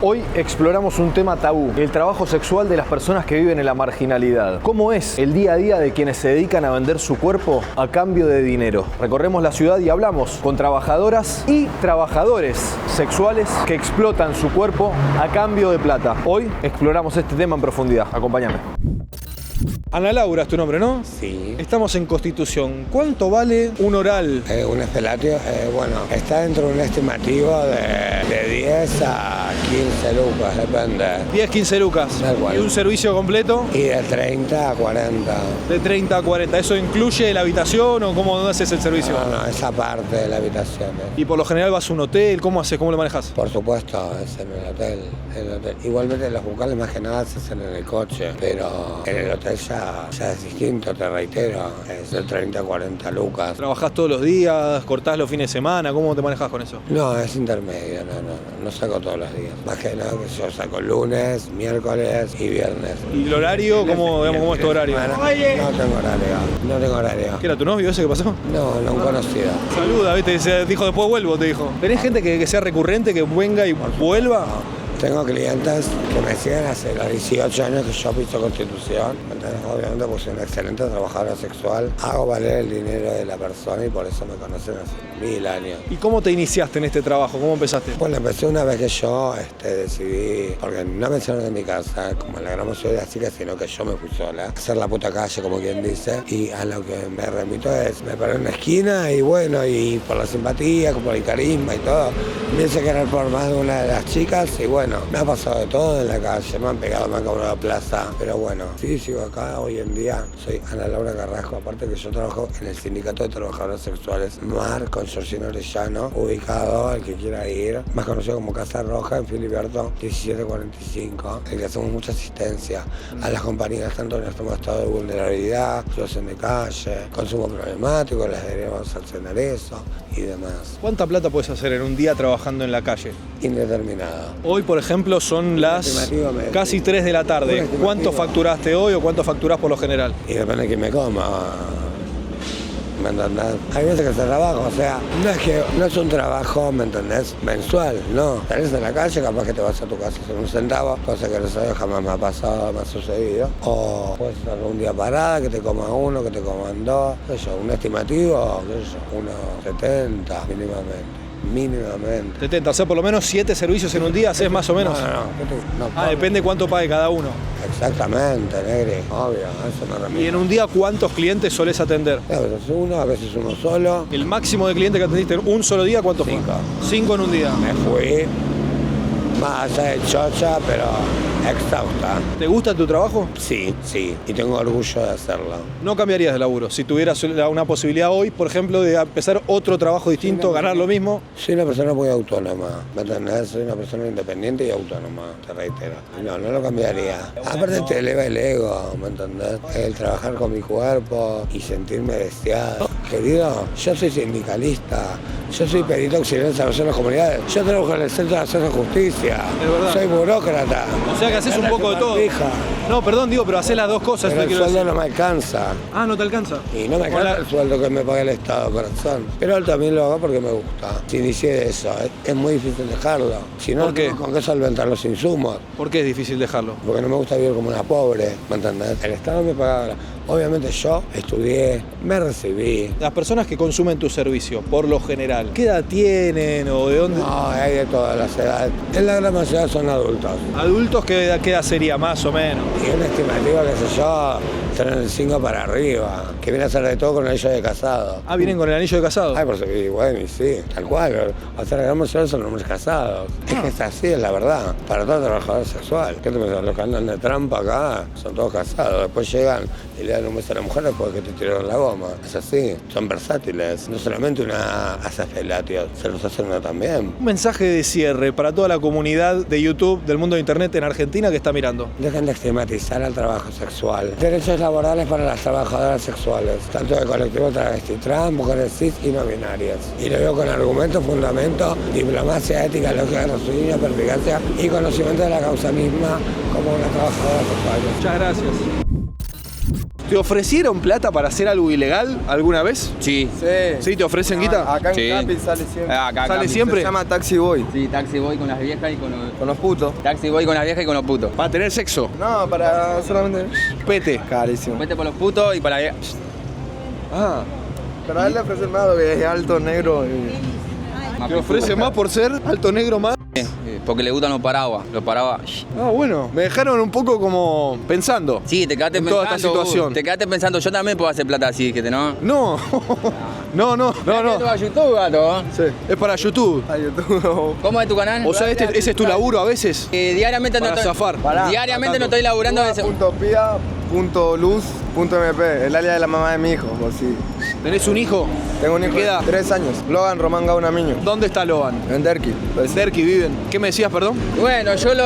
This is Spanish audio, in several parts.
Hoy exploramos un tema tabú, el trabajo sexual de las personas que viven en la marginalidad. ¿Cómo es el día a día de quienes se dedican a vender su cuerpo a cambio de dinero? Recorremos la ciudad y hablamos con trabajadoras y trabajadores sexuales que explotan su cuerpo a cambio de plata. Hoy exploramos este tema en profundidad. Acompáñame. Ana Laura es tu nombre, ¿no? Sí. Estamos en Constitución. ¿Cuánto vale un oral? Un espelatio, bueno, está dentro de un estimativo de 10 a 15 lucas, depende. 10, 15 lucas. Tal cual. ¿Y un servicio completo? Y de 30 a 40. De 30 a 40. ¿Eso incluye la habitación o cómo haces el servicio? No, esa parte de la habitación. ¿Y por lo general vas a un hotel? ¿Cómo haces? ¿Cómo lo manejas? Por supuesto, es en el hotel. Igualmente los bucales más que nada se hacen en el coche, pero en el hotel ya es distinto, te reitero, es de 30 a 40 lucas. ¿Trabajás todos los días? ¿Cortás los fines de semana? ¿Cómo te manejas con eso? No, es intermedio, no saco todos los días. Más que nada que yo saco lunes, miércoles y viernes. ¿Y el horario? ¿Cómo es tu horario? No tengo horario. ¿Qué era tu novio ese que pasó? No, un conocido. Saluda, ¿viste? Se dijo después vuelvo, te dijo. ¿Tenés gente que sea recurrente, que venga y vuelva? Tengo clientes que me siguen hace los 18 años que yo piso Constitución. Entonces, obviamente, pues soy una excelente trabajadora sexual. Hago valer el dinero de la persona y por eso me conocen hace 1000 años. ¿Y cómo te iniciaste en este trabajo? ¿Cómo empezaste? Bueno, empecé una vez que yo decidí, porque no me echaron de mi casa, como la gran mayoría de las chicas, sino que yo me fui sola, a hacer la puta calle, como quien dice, y a lo que me remito es, me paré en una esquina y bueno, y por la simpatía, por el carisma y todo, me hice querer por más de una de las chicas y bueno, me ha pasado de todo en la calle, me han pegado, me han cobrado plaza, pero bueno, sí, sigo acá hoy en día, soy Ana Laura Carrasco, aparte que yo trabajo en el Sindicato de Trabajadores Sexuales MAR, con Georgina Orellano, ubicado, el que quiera ir, más conocido como Casa Roja, en Filiberto 1745, en que hacemos mucha asistencia a las compañías, tanto en este estado de vulnerabilidad, situación de calle, consumo problemático, les deberíamos sancionar eso y demás. ¿Cuánta plata puedes hacer en un día trabajando en la calle? Indeterminado. Hoy, por ejemplo, son las casi 3 de la tarde. ¿Cuánto facturaste hoy o cuánto facturás por lo general? Y depende de quién me coma. ¿Me entendés? Hay veces que se trabaja, o sea, no es un trabajo, ¿me entendés? Mensual, no. Salís en la calle, capaz que te vas a tu casa sin un centavo, cosa que no sabes, jamás me ha pasado, me ha sucedido. O puedes estar un día parada, que te coma uno, que te coman dos, qué sé yo, un estimativo, qué sé yo, unos 70 mínimamente. 70, o sea, por lo menos 7 servicios en un día haces más o menos. No, depende cuánto pague cada uno. Exactamente, negri, obvio, eso me remite. ¿Y en un día cuántos clientes solés atender? A veces uno, a veces uno solo. ¿El máximo de clientes que atendiste en un solo día cuántos fue? 5 en un día. Me fui más allá de chocha, pero exhausta. ¿Te gusta tu trabajo? Sí, y tengo orgullo de hacerlo. ¿No cambiarías de laburo? Si tuvieras una posibilidad hoy, por ejemplo, de empezar otro trabajo distinto, ganar lo mismo. Soy una persona muy autónoma, ¿me entendés? Soy una persona independiente y autónoma, te reitero. No lo cambiaría. Aparte te eleva el ego, ¿me entendés? El trabajar con mi cuerpo y sentirme deseado. Querido, yo soy sindicalista, yo soy perito auxiliar de salvación de las comunidades, yo trabajo en el Centro de Acceso a Justicia, soy burócrata. O sea que haces un poco de todo. No, perdón, digo, pero haces las dos cosas. Pero el sueldo no me alcanza. Ah, ¿no te alcanza? Y no me alcanza el sueldo que me paga el Estado, corazón. Pero también lo hago porque me gusta. Si inicié de eso, es muy difícil dejarlo. Si no, ¿por qué? ¿Con qué solventar los insumos? ¿Por qué es difícil dejarlo? Porque no me gusta vivir como una pobre, ¿me entendés? El Estado me paga. Obviamente yo estudié, me recibí. Las personas que consumen tu servicio, por lo general, ¿qué edad tienen o de dónde? No, hay de todas las edades. En la gran mayoría son adultos. ¿Adultos qué edad sería más o menos? Y una estimativa, qué sé yo, 35 para arriba, que viene a ser de todo con el anillo de casado. Ah, ¿vienen con el anillo de casado? Ay, por supuesto, bueno, y sí, tal cual. O sea, la gran mayoría son hombres casados. Es que es así, es la verdad. Para todo trabajador sexual. ¿Qué te pensás? Los que andan de trampa acá son todos casados. Después llegan y le dan un beso a la mujer después que te tiraron la goma. Es así, son versátiles. No solamente una hace felatios, se los hace una también. Un mensaje de cierre para toda la comunidad de YouTube, del mundo de Internet en Argentina que está mirando. Dejen de estigmatizar al trabajo sexual. Derechos laborales para las trabajadoras sexuales, tanto del colectivo travesti, trans, mujeres cis y no binarias. Y lo veo con argumentos, fundamentos, diplomacia, ética, lógica, raciocinio, perspicacia y conocimiento de la causa misma como una trabajadora sexual. Muchas gracias. ¿Te ofrecieron plata para hacer algo ilegal alguna vez? Sí. ¿Sí? ¿Te ofrecen guita? Acá en Sí. Capi sale siempre. Acá, ¿Sale acá. siempre? Se llama Taxi Boy. Sí, taxi voy con las viejas y con los... Con los putos. Taxi voy con las viejas y con los putos. ¿Para tener sexo? No, para solamente. Pete. Carísimo. Vete por los putos y para la vieja. Ah. Pero a él le ofrecen más que es alto, negro y. ¿Te ofrece más por ser alto negro más? Porque le gustan los paraguas. Los paraguas. Ah, bueno. Me dejaron un poco como pensando. Sí, te quedaste En pensando. toda esta situación. Te quedaste pensando, yo también puedo hacer plata así, dijiste, ¿no? No. No. Esto va a YouTube, gato. Sí. Es para YouTube. A YouTube. ¿Cómo es tu canal? O sea, ese es tu laburo a veces. Diariamente Para no estoy... zafar. Diariamente no estoy laburando. .pia.luz.mp, el alias de la mamá de mi hijo, por si. ¿Tenés un hijo? Tengo un hijo ¿Qué edad? de 3 años. Logan Román Gauna Miño. ¿Dónde está Logan? En Derqui. En Derqui viven. ¿Qué me decías, perdón? Bueno, yo lo...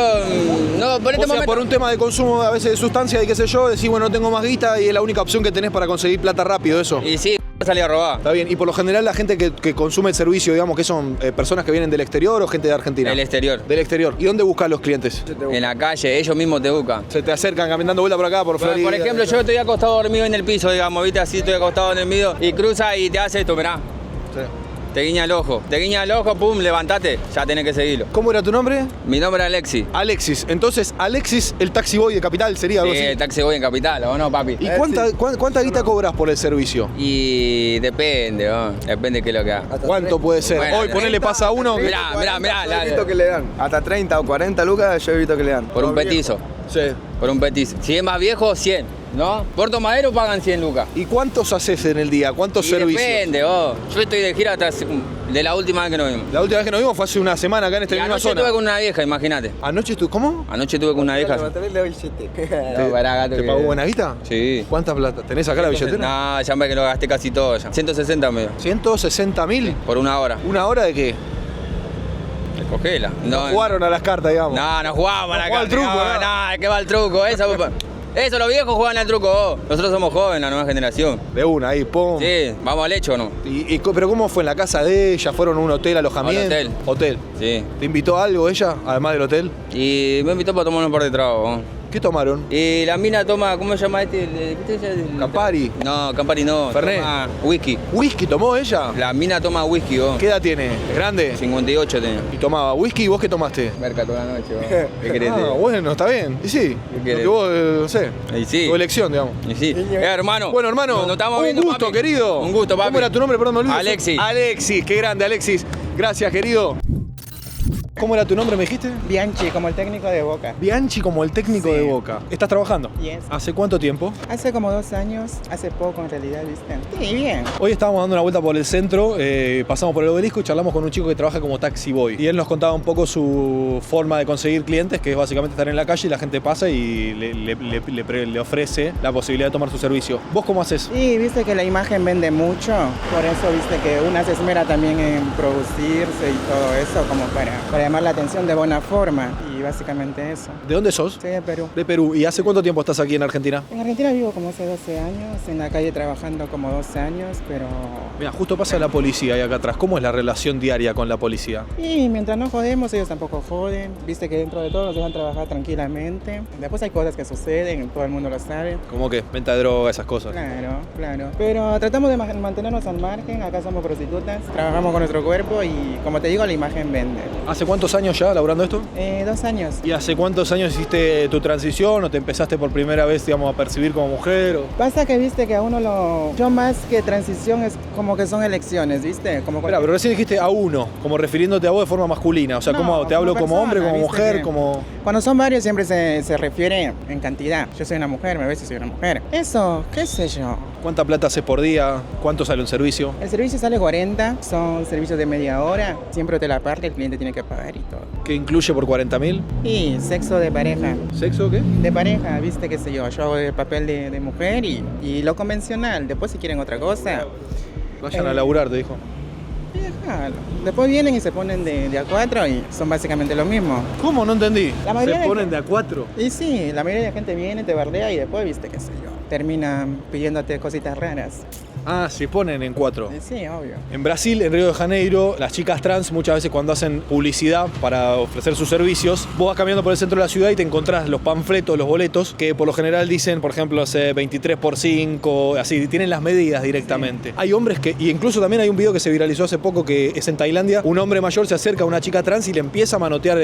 No, por este O sea, momento... por un tema de consumo a veces de sustancia y qué sé yo, decís, bueno, no tengo más guita y es la única opción que tenés para conseguir plata rápido, eso. Y sí, salí a robar. Está bien, y por lo general la gente que consume el servicio, digamos, que son personas que vienen del exterior o gente de Argentina. Del exterior. Del exterior. ¿Y dónde buscan los clientes? En la calle, ellos mismos te buscan. Se te acercan caminando vuelta por acá, por Florida. Por ejemplo, yo estoy acostado dormido en el piso, digamos, viste, así estoy acostado en el medio y cruza y te hace esto, mirá. Sí. Te guiña el ojo, pum, levantate, ya tenés que seguirlo. ¿Cómo era tu nombre? Mi nombre es Alexi. Alexis. Entonces, Alexis, el taxi boy de Capital, sería algo Sí, así. taxi voy en Capital, ¿o no, papi? ¿Y cuánta guita cobras por el servicio? Y depende, ¿no? Depende de qué es lo que haga. ¿Cuánto puede ser? Bueno, Hoy ponele pasa a uno. Mirá, Yo he visto que le dan. Hasta 30 o 40 lucas yo he visto que le dan. Por un petizo, Sí. por un petizo. Si es más viejo, 100, ¿no? Puerto Madero pagan 100 lucas. ¿Y cuántos haces en el día? ¿Cuántos Y servicios? depende, vos. Yo estoy de gira hasta de la última vez que nos vimos. La última vez que nos vimos fue hace una semana acá en esta Y misma anoche zona. estuve con una vieja, imagínate. ¿Anoche tú? ¿Cómo? Anoche estuve con una vieja. No, pará, gato, ¿Te que- pagó buena guita? Sí. ¿Cuánta plata? ¿Tenés acá la billetera? No, ya me que lo gasté casi todo ya. 160 me dio. 160.000. Por una hora. ¿Una hora de qué? Cogela. No, Jugaron a las cartas, digamos. no jugamos a la jugaba al carta. truco, No, ¿no? ¿de qué va el truco? Eso, los viejos juegan al truco. Vos. Nosotros somos jóvenes, la nueva generación. De una, ahí, pum. Sí, vamos al hecho o no. ¿Pero cómo fue en la casa de ella? ¿Fueron a un hotel, alojamiento? Al hotel. Hotel. Sí. ¿Te invitó a algo ella, además del hotel? Y me invitó para tomar un par de tragos. ¿Qué tomaron? Y la mina toma, ¿cómo se llama este? Campari. No, Campari no. Fernet. Toma whisky. ¿Whisky tomó ella? La mina toma whisky, vos. ¿Qué edad tiene? ¿Es grande? 58 tenía. ¿Y tomaba whisky y vos qué tomaste? Merca toda la noche, vos. ¿Qué querés? Ah, bueno, está bien. Y sí. Lo querés? que vos, no sé. Y sí. Tu elección, digamos. Y sí. Hermano. Bueno, hermano, nos estamos un viendo, gusto, papi. querido. Un gusto, papi. ¿Cómo era tu nombre? Perdón, me olvidé. Alexis. Alexis, qué grande, Alexis. Gracias, querido. ¿Cómo era tu nombre, me dijiste? Bianchi, como el técnico de Boca. Bianchi como el técnico Sí. de Boca. ¿Estás trabajando? Yes. ¿Hace cuánto tiempo? Hace como 2 años, hace poco en realidad, ¿viste? Sí, bien. Hoy estábamos dando una vuelta por el centro, pasamos por el Obelisco y charlamos con un chico que trabaja como taxi boy. Y él nos contaba un poco su forma de conseguir clientes, que es básicamente estar en la calle y la gente pasa y le ofrece la posibilidad de tomar su servicio. ¿Vos cómo haces? Sí, viste que la imagen vende mucho, por eso viste que una se esmera también en producirse y todo eso, como para llamar la atención de buena forma. Y básicamente eso. ¿De dónde sos? Soy de Perú. De Perú. ¿Y hace cuánto tiempo estás aquí en Argentina? En Argentina vivo como hace 12 años, en la calle trabajando como 12 años, pero... Mira, justo pasa la policía ahí acá atrás. ¿Cómo es la relación diaria con la policía? Y mientras no jodemos, ellos tampoco joden. Viste que dentro de todo nos dejan trabajar tranquilamente. Después hay cosas que suceden, todo el mundo lo sabe. ¿Cómo que? Venta de droga, esas cosas. Claro, claro. Pero tratamos de mantenernos al margen. Acá somos prostitutas, trabajamos con nuestro cuerpo y, como te digo, la imagen vende. ¿Hace cuántos años ya laburando esto? 2 años. ¿Y hace cuántos años hiciste tu transición o te empezaste por primera vez, digamos, a percibir como mujer? Pasa que viste que a uno lo... Yo más que transición es como que son elecciones, ¿viste? Como Espera, pero recién dijiste a uno, como refiriéndose a vos de forma masculina. O sea, No, ¿cómo te hablo como persona, hombre, como ¿viste? mujer, Que como...? Cuando son varios siempre se refiere en cantidad. Yo soy una mujer, me ves si soy una mujer. Eso, qué sé yo. ¿Cuánta plata haces por día? ¿Cuánto sale un servicio? El servicio sale 40, son servicios de media hora. Siempre te la parte, el cliente tiene que pagar y todo. ¿Qué incluye por 40.000? Y sexo de pareja. ¿Sexo o qué? De pareja, viste, qué sé yo. Yo hago el papel de mujer y lo convencional. Después si quieren otra cosa, Vayan a laburar, te dijo. déjalo. Después vienen y se ponen de a 4 y son básicamente lo mismo. ¿Cómo? No entendí. La mayoría ¿Se de- ponen de a 4? Y sí, la mayoría de la gente viene, te bardea y después, viste, qué sé yo. Terminan pidiéndote cositas raras. Ah, se ponen en 4. Sí, obvio. En Brasil, en Río de Janeiro, las chicas trans muchas veces cuando hacen publicidad para ofrecer sus servicios, vos vas caminando por el centro de la ciudad y te encontrás los panfletos, los boletos, que por lo general dicen, por ejemplo, 23x5, así, tienen las medidas directamente. Sí. Hay hombres que, y incluso también hay un video que se viralizó hace poco que es en Tailandia, un hombre mayor se acerca a una chica trans y le empieza a manotear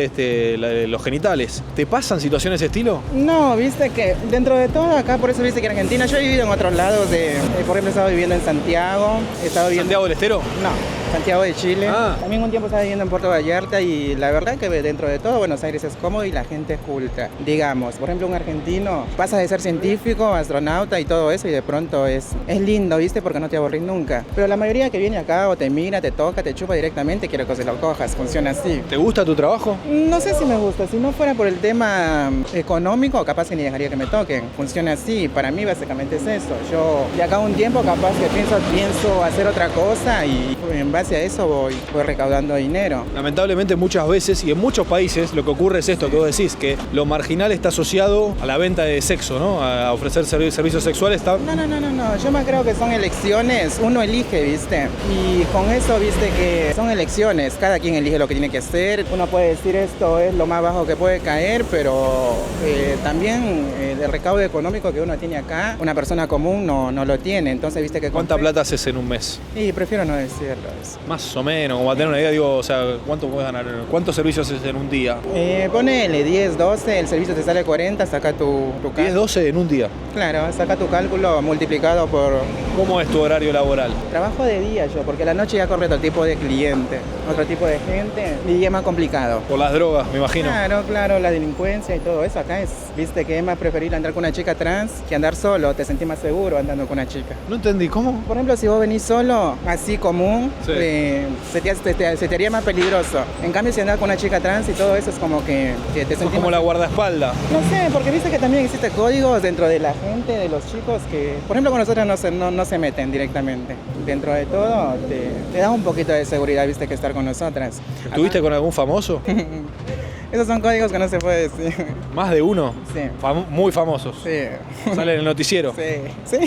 los genitales. ¿Te pasan situaciones de estilo? No, viste que dentro de todo acá, por eso viste que en Argentina, yo he vivido en otros lados por ejemplo, he estado viviendo en Santiago, ¿Santiago del Estero? No, Santiago de Chile. También un tiempo estaba viviendo en Puerto Vallarta y la verdad que dentro de todo Buenos Aires es cómodo y la gente es culta. Digamos, por ejemplo, un argentino pasa de ser científico, astronauta y todo eso y de pronto es lindo, ¿viste? Porque no te aburrís nunca. Pero la mayoría que viene acá o te mira, te toca, te chupa directamente, quiere que se lo cojas, funciona así. ¿Te gusta tu trabajo? No sé si me gusta, si no fuera por el tema económico, capaz que ni dejaría que me toquen. Funciona así, para mí básicamente es eso. Yo de acá a un tiempo capaz que pienso hacer otra cosa y en base a eso voy recaudando dinero. Lamentablemente muchas veces y en muchos países lo que ocurre es esto que vos decís, que lo marginal está asociado a la venta de sexo, ¿no? A ofrecer servicios sexuales. No, yo más creo que son elecciones, uno elige, ¿viste? Y con eso, ¿viste? Que son elecciones, cada quien elige lo que tiene que hacer. Uno puede decir esto es lo más bajo que puede caer, pero también el recaudo económico que uno tiene acá, una persona común no lo tiene. Entonces, ¿viste? Que ¿cuánta plata haces en un mes? Y prefiero no decirlo eso. Más o menos, como a tener una idea, digo, o sea, ¿cuánto puedes ganar? ¿Cuántos servicios haces en un día? Ponele 10, 12, el servicio te sale 40, saca tu 10, 12 en un día. Claro, saca tu cálculo multiplicado por... ¿Cómo es tu horario laboral? Trabajo de día yo, porque a la noche ya corre otro tipo de cliente, otro tipo de gente, y es más complicado. Por las drogas, me imagino. Claro, la delincuencia y todo eso acá es, viste, que es más preferible andar con una chica trans que andar solo, te sentís más seguro andando con una chica. No entendí, ¿cómo? Por ejemplo, si vos venís solo, así común, sí. Se te haría más peligroso. En cambio, si andás con una chica trans y todo eso es como que te sentís como más... la guardaespaldas. No sé, porque viste que también existen códigos dentro de la gente, de los chicos que, por ejemplo, con nosotros no se meten directamente. Dentro de todo, te da un poquito de seguridad, viste, que estar con nosotras. ¿Estuviste con algún famoso? Esos son códigos que no se puede decir. ¿Más de uno? Sí. Muy famosos. Sí. ¿Sale en el noticiero? Sí.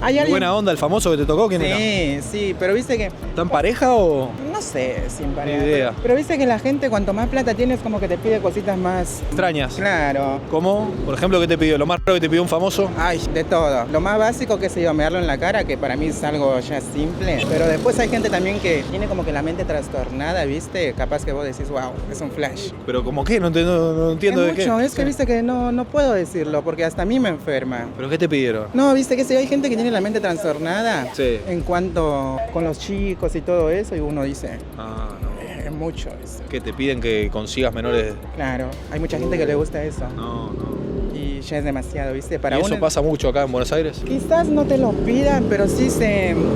¿Hay alguien? ¿Buena onda el famoso que te tocó? ¿Quién era? Sí, pero viste que... ¿Está en pareja o...? No sé, sin pareja. Ni idea. Pero viste que la gente cuanto más plata tienes como que te pide cositas más... Extrañas. Claro. ¿Cómo? Por ejemplo, ¿qué te pidió? ¿Lo más raro que te pidió un famoso? Ay, de todo. Lo más básico que se yo, mearlo en la cara, que para mí es algo ya simple. Pero después hay gente también que tiene como que la mente trastornada, viste. Capaz que vos decís, wow, es un flash. ¿Pero como qué? No entiendo de qué. Es que viste que no puedo decirlo porque hasta a mí me enferma. ¿Pero qué te pidieron? No, viste que si hay gente que tiene la mente trastornada en cuanto con los chicos y todo eso y uno dice... Es mucho eso. ¿Que te piden que consigas menores? Claro, hay mucha gente que le gusta eso. No. Y ya es demasiado, ¿viste? Para ¿Y eso pasa mucho acá en Buenos Aires? Quizás no te lo pidan, pero sí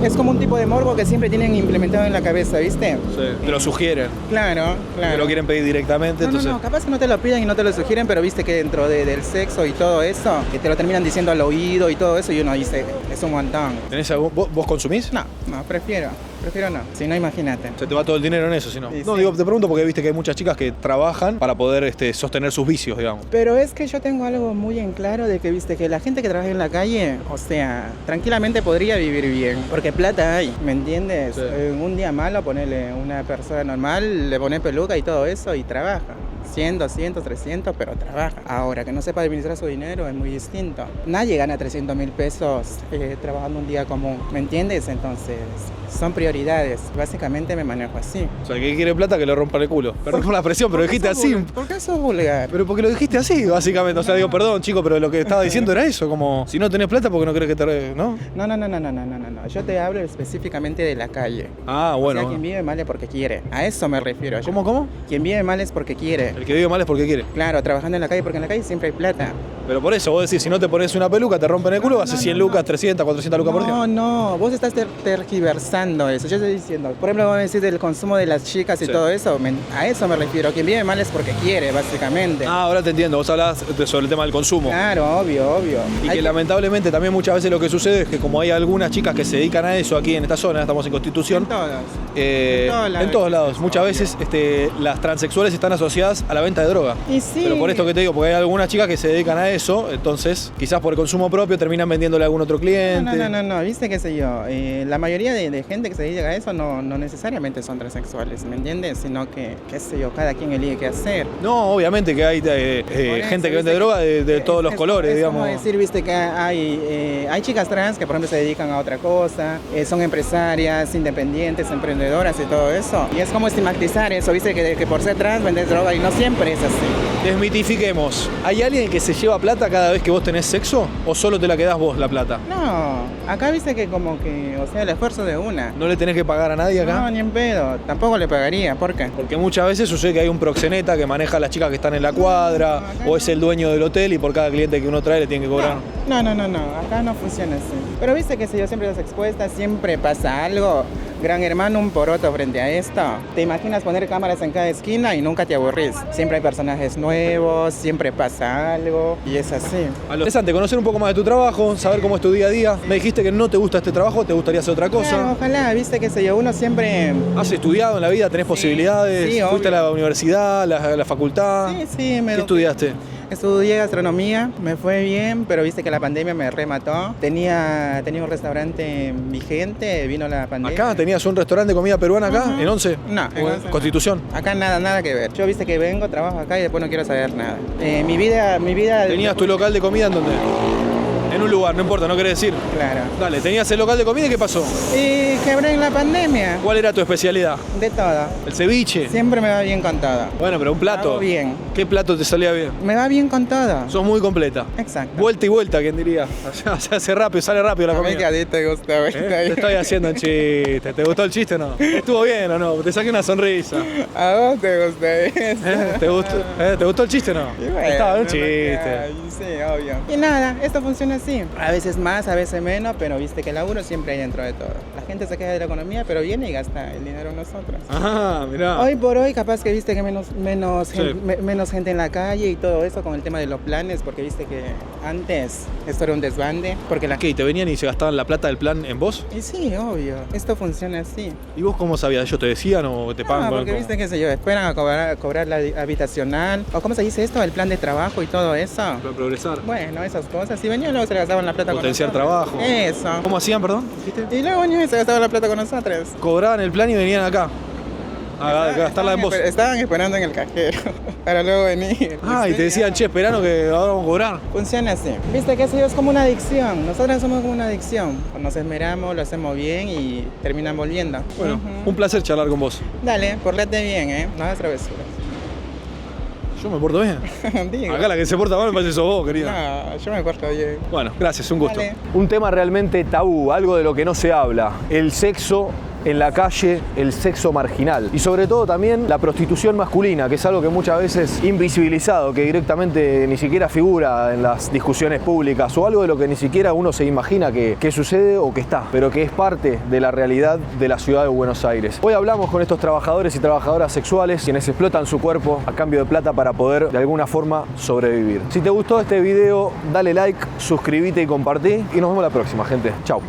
es como un tipo de morbo que siempre tienen implementado en la cabeza, ¿viste? Sí. Te lo sugieren. Claro. Te lo quieren pedir directamente, entonces... No, capaz que no te lo pidan y no te lo sugieren, pero viste que dentro del sexo y todo eso, que te lo terminan diciendo al oído y todo eso, y uno dice, es un montón. ¿Vos consumís? No, prefiero no. Si no, imagínate. Se te va todo el dinero en eso, si no. Sí, no, sí. Digo, te pregunto porque viste que hay muchas chicas que trabajan para poder sostener sus vicios, digamos. Pero es que yo tengo algo muy en claro de que, viste, que la gente que trabaja en la calle, o sea, tranquilamente podría vivir bien, porque plata hay, ¿me entiendes? Sí. Un día malo, ponele una persona normal, le pone peluca y todo eso y trabaja. 100, 200, 300, pero trabaja. Ahora, que no sepa administrar su dinero es muy distinto. Nadie gana 300.000 pesos trabajando un día común, ¿me entiendes? Entonces, son prioridades. Básicamente me manejo así. O sea, que quiere plata que le rompan el culo. Perdón por la presión, pero dijiste así. ¿Por qué sos vulgar? Pero porque lo dijiste así, básicamente. O sea, digo, perdón, chico, pero lo que estaba diciendo era eso, como si no tenés plata porque no crees que te... ¿no? No. Yo te hablo específicamente de la calle. Ah, bueno. O sea, quien vive mal es porque quiere. A eso me refiero yo. ¿Cómo? Quien vive mal es porque quiere. El que vive mal es porque quiere. Claro, trabajando en la calle, porque en la calle siempre hay plata. Pero por eso, vos decís, si no te pones una peluca, te rompen el culo, haces 100 lucas, 300, 400 lucas por día. No, vos estás tergiversando eso. Yo estoy diciendo, por ejemplo, vos me decís del consumo de las chicas y todo eso, a eso me refiero. Quien vive mal es porque quiere, básicamente. Ah, ahora te entiendo, vos hablás sobre el tema del consumo. Claro, obvio. Y que lamentablemente también muchas veces lo que sucede es que como hay algunas chicas que se dedican a eso aquí en esta zona, estamos en Constitución. En todos lados. Muchas veces las transexuales están asociadas a la venta de droga. Y sí. Pero por esto que te digo, porque hay algunas chicas que se dedican a eso, entonces quizás por consumo propio terminan vendiéndole a algún otro cliente. No, viste qué sé yo, la mayoría de gente que se dedica a eso no necesariamente son transexuales, ¿me entiendes? Sino que, qué sé yo, cada quien elige qué hacer. No, obviamente que hay gente que vende droga de todos los colores, digamos. Es como decir, viste que hay chicas trans que por ejemplo se dedican a otra cosa, son empresarias, independientes, emprendedoras y todo eso. Y es como estigmatizar eso, viste que por ser trans vendes droga y no siempre es así. Desmitifiquemos. ¿Hay alguien que se lleva plata cada vez que vos tenés sexo o solo te la quedás vos la plata? No, acá viste que como que, o sea, el esfuerzo de una. ¿No le tenés que pagar a nadie acá? No, ni en pedo, tampoco le pagaría, ¿por qué? Porque muchas veces sucede que hay un proxeneta que maneja a las chicas que están en la cuadra, o es el dueño del hotel y por cada cliente que uno trae le tiene que cobrar. No, acá no funciona así. Pero viste que si yo siempre las expuestas, siempre pasa algo. Gran hermano, un poroto frente a esto. Te imaginas poner cámaras en cada esquina y nunca te aburrís. Siempre hay personajes nuevos, siempre pasa algo y es así. Interesante, conocer un poco más de tu trabajo, saber cómo es tu día a día. Me dijiste que no te gusta este trabajo, te gustaría hacer otra cosa. Claro, ojalá, viste que sé yo, uno siempre... ¿Has estudiado en la vida? ¿Tenés posibilidades? Sí, ¿Fuiste a obvio. la universidad, a la facultad? Sí, ¿Qué estudiaste? Estudié gastronomía, me fue bien, pero viste que la pandemia me remató. Tenía un restaurante vigente, vino la pandemia. ¿Acá tenías un restaurante de comida peruana acá, en 11? No, en 11 no. Constitución. Acá nada que ver. Yo viste que vengo, trabajo acá y después no quiero saber nada. Mi vida... ¿Tenías tu local de comida en dónde? En un lugar, no importa, no querés decir. Claro. Dale, tenías el local de comida y ¿qué pasó? Y quebré en la pandemia. ¿Cuál era tu especialidad? De todo. ¿El ceviche? Siempre me va bien con todo. Bueno, pero un plato. Hago bien. ¿Qué plato te salía bien? Me va bien con todo. Sos muy completa. Exacto. Vuelta y vuelta, ¿quién diría? Se hace rápido, sale rápido la A mí que comida. a ti te gusta, Te estoy haciendo un chiste. ¿Te gustó el chiste o no? ¿Estuvo bien o no? Te saqué una sonrisa. ¿A vos te gusta eso? ¿Te gustó el chiste o no? Y bueno, Estaba un no chiste. Sí, obvio. Y nada, esto funciona así. A veces más, a veces menos, pero viste que el laburo siempre hay dentro de todo. La gente se queja de la economía, pero viene y gasta el dinero en nosotros. Ah, mirá. Hoy por hoy capaz que viste que menos Sí. gente en la calle y todo eso con el tema de los planes, porque viste que antes esto era un desbande, porque la ¿Qué? ¿Y te venían y se gastaban la plata del plan en vos? Y sí, obvio, esto funciona así. ¿Y vos cómo sabías? ¿Ellos te decían o te pagan? Porque viste, qué sé yo, esperan a cobrar la habitacional, o cómo se dice esto, el plan de trabajo y todo eso. Para progresar. Bueno, esas cosas. Y venían luego se gastaban la plata Potenciar con nosotros. trabajo. Eso. ¿Cómo hacían, perdón? ¿Dijiste? Y luego venían y se gastaban la plata con nosotros. Cobraban el plan y venían acá. A gastarla en vos. Estaban esperando en el cajero para luego venir. Ah, y te decían, che, esperanos que ahora vamos a cobrar. Funciona así. Viste que eso es como una adicción. Nosotros somos como una adicción. Nos esmeramos, lo hacemos bien y terminan volviendo. Bueno, un placer charlar con vos. Dale, portate bien, no hagas travesuras. Yo me porto bien. Digo. Acá la que se porta mal me parece sos vos, querida. No, yo me porto bien. Bueno, gracias, un gusto. Dale. Un tema realmente tabú, algo de lo que no se habla. El sexo en la calle, el sexo marginal. Y sobre todo también la prostitución masculina, que es algo que muchas veces invisibilizado, que directamente ni siquiera figura en las discusiones públicas, o algo de lo que ni siquiera uno se imagina que sucede o que está, pero que es parte de la realidad de la ciudad de Buenos Aires. Hoy hablamos con estos trabajadores y trabajadoras sexuales, quienes explotan su cuerpo a cambio de plata para poder de alguna forma sobrevivir. Si te gustó este video, dale like, suscríbete y compartí, y nos vemos la próxima, gente. Chau.